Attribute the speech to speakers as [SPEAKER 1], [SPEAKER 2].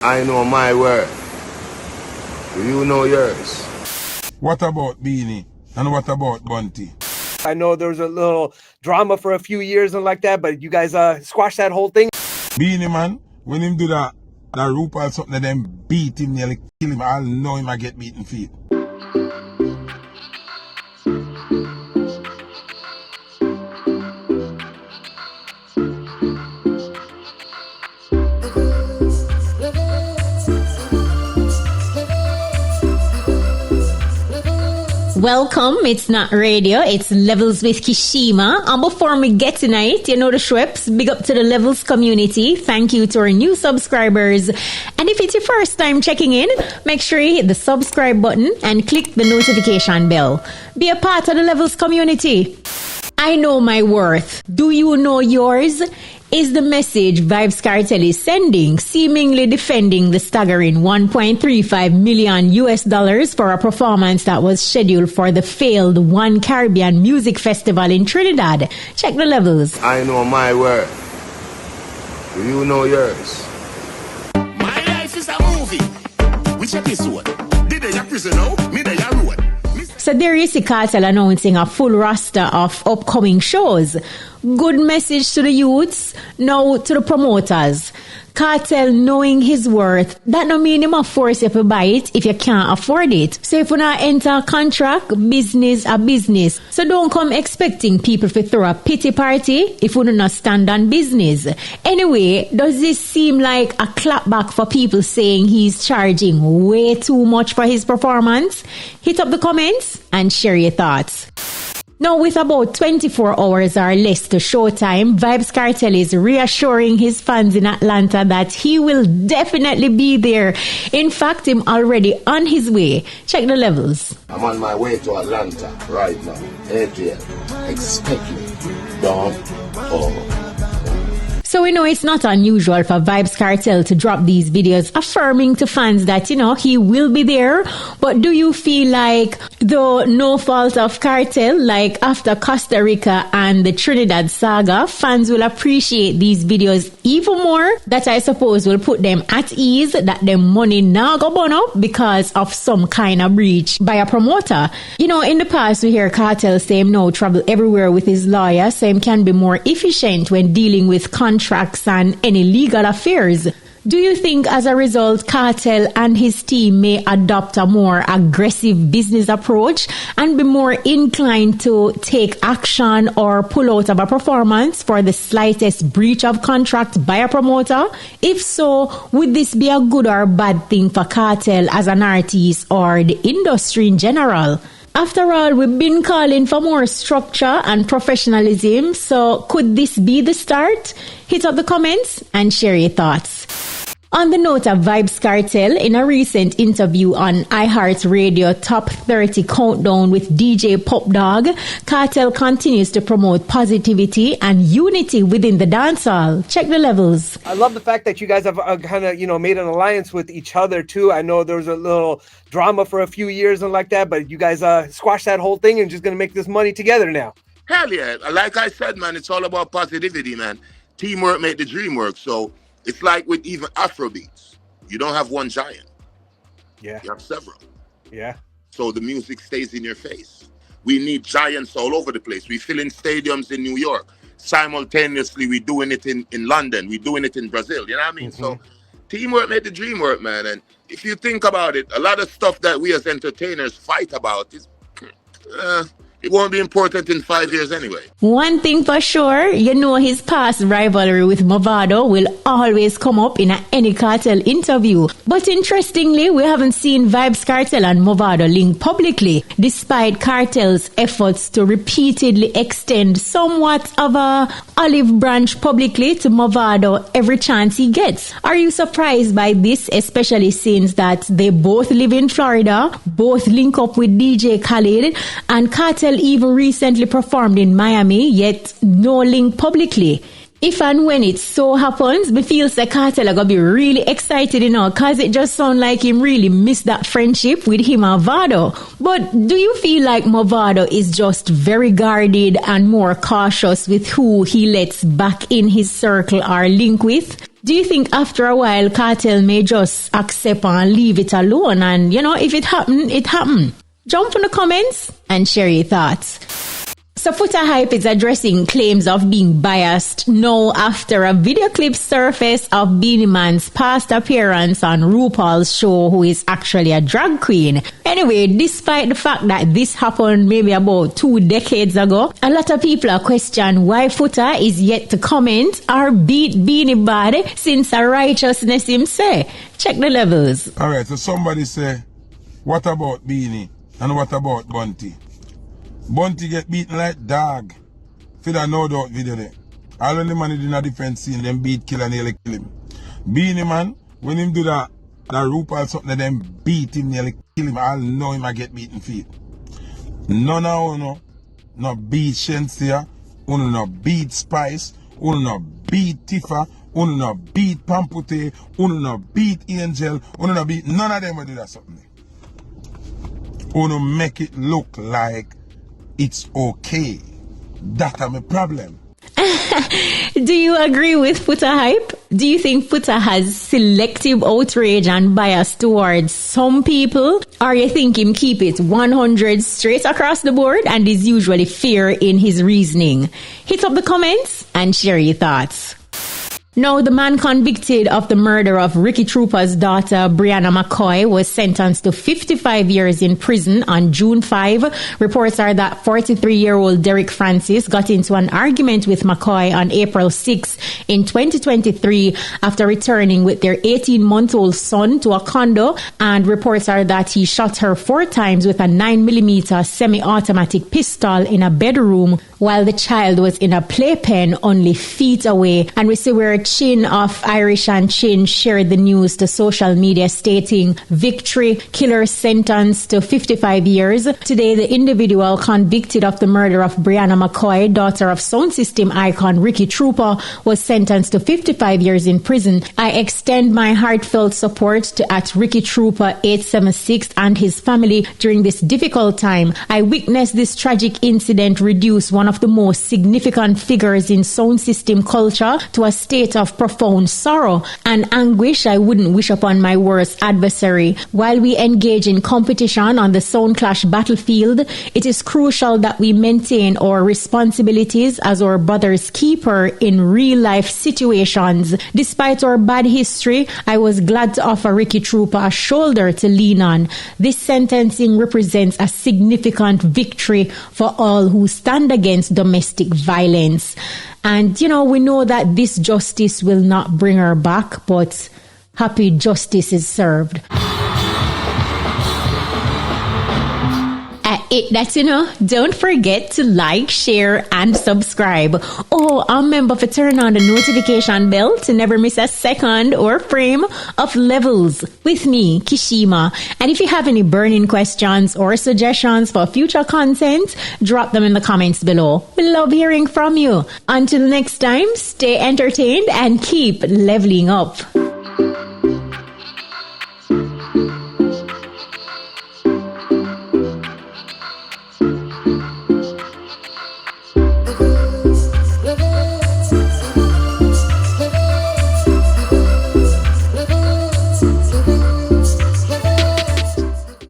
[SPEAKER 1] I know my word. Do you know yours?
[SPEAKER 2] What about Beanie? And what about Bunty?
[SPEAKER 3] I know there was a little drama for a few years and like that, but you guys squashed that whole thing.
[SPEAKER 2] Beanie man, when him do that rope or something, and them beat him, nearly kill him, I'll know him I get beaten feet.
[SPEAKER 4] Welcome, it's not radio, it's Levels with Kshema. And before we get tonight, you know the Shreps, big up to the Levels community. Thank you to our new subscribers. And if it's your first time checking in, make sure you hit the subscribe button and click the notification bell. Be a part of the Levels community. I know my worth. Do you know yours? Is the message Vybz Kartel is sending, seemingly defending the staggering $1.35 million for a performance that was scheduled for the failed One Caribbean Music Festival in Trinidad. Check the levels.
[SPEAKER 1] I know my word. Do you know yours?
[SPEAKER 5] My life is a movie. Which episode? Did they prison now? Me they road.
[SPEAKER 4] So there is the Kartel announcing a full roster of upcoming shows. Good message to the youths, now to the promoters. Kartel knowing his worth, that no mean him a force you to buy it if you can't afford it. So if you not enter a contract, business a business. So don't come expecting people to throw a pity party if you do not stand on business. Anyway, does this seem like a clapback for people saying he's charging way too much for his performance? Hit up the comments and share your thoughts. Now, with about 24 hours or less to showtime, Vybz Kartel is reassuring his fans in Atlanta that he will definitely be there. In fact, him already on his way. Check the levels.
[SPEAKER 1] I'm on my way to Atlanta right now. Adrian, expect me. Don't.
[SPEAKER 4] So we know it's not unusual for Vybz Kartel to drop these videos affirming to fans that, he will be there. But do you feel like, though no fault of Kartel, like after Costa Rica and the Trinidad saga, fans will appreciate these videos even more? That I suppose will put them at ease that their money now go burn up because of some kind of breach by a promoter. In the past we hear Kartel say him no trouble everywhere with his lawyer, so him can be more efficient when dealing with contracts and any legal affairs. Do you think as a result Kartel and his team may adopt a more aggressive business approach and be more inclined to take action or pull out of a performance for the slightest breach of contract by a promoter? If so, would this be a good or bad thing for Kartel as an artist or the industry in general? After all, we've been calling for more structure and professionalism, so could this be the start? Hit up the comments and share your thoughts. On the note of Vybz Kartel, in a recent interview on iHeartRadio Top 30 Countdown with DJ Pop Dog, Kartel continues to promote positivity and unity within the dancehall. Check the levels.
[SPEAKER 3] I love the fact that you guys have kind of, made an alliance with each other too. I know there was a little drama for a few years and like that, but you guys squashed that whole thing and just going to make this money together now.
[SPEAKER 5] Hell yeah. Like I said, man, it's all about positivity, man. Teamwork make the dream work. So it's like with even Afrobeats. You don't have one giant.
[SPEAKER 3] Yeah.
[SPEAKER 5] You have several.
[SPEAKER 3] Yeah.
[SPEAKER 5] So the music stays in your face. We need giants all over the place. We fill in stadiums in New York. Simultaneously, we're doing it in London. We're doing it in Brazil. You know what I mean? Mm-hmm. So teamwork made the dream work, man. And if you think about it, a lot of stuff that we as entertainers fight about is... it won't be important in 5 years anyway.
[SPEAKER 4] One thing for sure, his past rivalry with Mavado will always come up in any Kartel interview. But interestingly, we haven't seen Vybz Kartel and Mavado link publicly, despite Kartel's efforts to repeatedly extend somewhat of a olive branch publicly to Mavado every chance he gets. Are you surprised by this, especially since that they both live in Florida, both link up with DJ Khaled, and Kartel even recently performed in Miami, yet no link publicly? If and when it so happens, me feel like Kartel are gonna be really excited, cause it just sound like him really missed that friendship with him and Mavado. But do you feel like Mavado is just very guarded and more cautious with who he lets back in his circle or link with? Do you think after a while Kartel may just accept and leave it alone? And, if it happened, it happened. Jump in the comments and share your thoughts. So FOOTA Hype is addressing claims of being biased now after a video clip surfaced of Beenie Man's past appearance on RuPaul's show, who is actually a drag queen. Anyway, despite the fact that this happened maybe about 2 decades ago, a lot of people are questioning why FOOTA is yet to comment or beat Beenie bad since a righteousness him say. Check the levels.
[SPEAKER 2] Alright, so somebody say, what about Beenie and what about Bunty? Bunty get beaten like dog. For that no doubt video there. All when the man in a different scene, them beat, kill and nearly kill him. Beenie Man, when him do that RuPaul something, them beat him, nearly kill him. I'll know him I get beaten feet. None of you no beat Shensia, uno no beat Spice, uno no beat Tifa, uno no beat Pampute, uno no beat Angel, uno no beat, none of them will do that something. Uno make it look like it's okay. That's my problem.
[SPEAKER 4] Do you agree with FOOTA Hype? Do you think FOOTA has selective outrage and bias towards some people? Or you think him keep it 100 straight across the board and is usually fair in his reasoning? Hit up the comments and share your thoughts. Now, the man convicted of the murder of Ricky Trooper's daughter, Brianna McCoy, was sentenced to 55 years in prison on June 5. Reports are that 43-year-old Derek Francis got into an argument with McCoy on April 6 in 2023 after returning with their 18-month-old son to a condo, and reports are that he shot her 4 times with a 9mm semi-automatic pistol in a bedroom while the child was in a playpen only feet away. And we see where Chin of Irish and Chin shared the news to social media stating, victory, killer sentenced to 55 years. Today, the individual convicted of the murder of Brianna McCoy, daughter of sound system icon Ricky Trooper, was sentenced to 55 years in prison. I extend my heartfelt support to @Ricky Trooper 876 and his family during this difficult time. I witnessed this tragic incident reduce one of the most significant figures in sound system culture to a state of profound sorrow and anguish I wouldn't wish upon my worst adversary. While we engage in competition on the sound clash battlefield, it is crucial that we maintain our responsibilities as our brother's keeper in real life situations. Despite our bad history, I was glad to offer Ricky Trooper a shoulder to lean on. This sentencing represents a significant victory for all who stand against domestic violence. And, we know that this justice will not bring her back, but happy justice is served. Don't forget to like, share, and subscribe. Oh, remember to turn on the notification bell to never miss a second or frame of Levels with me, Kshema. And if you have any burning questions or suggestions for future content, drop them in the comments below. We love hearing from you. Until next time, stay entertained and keep leveling up.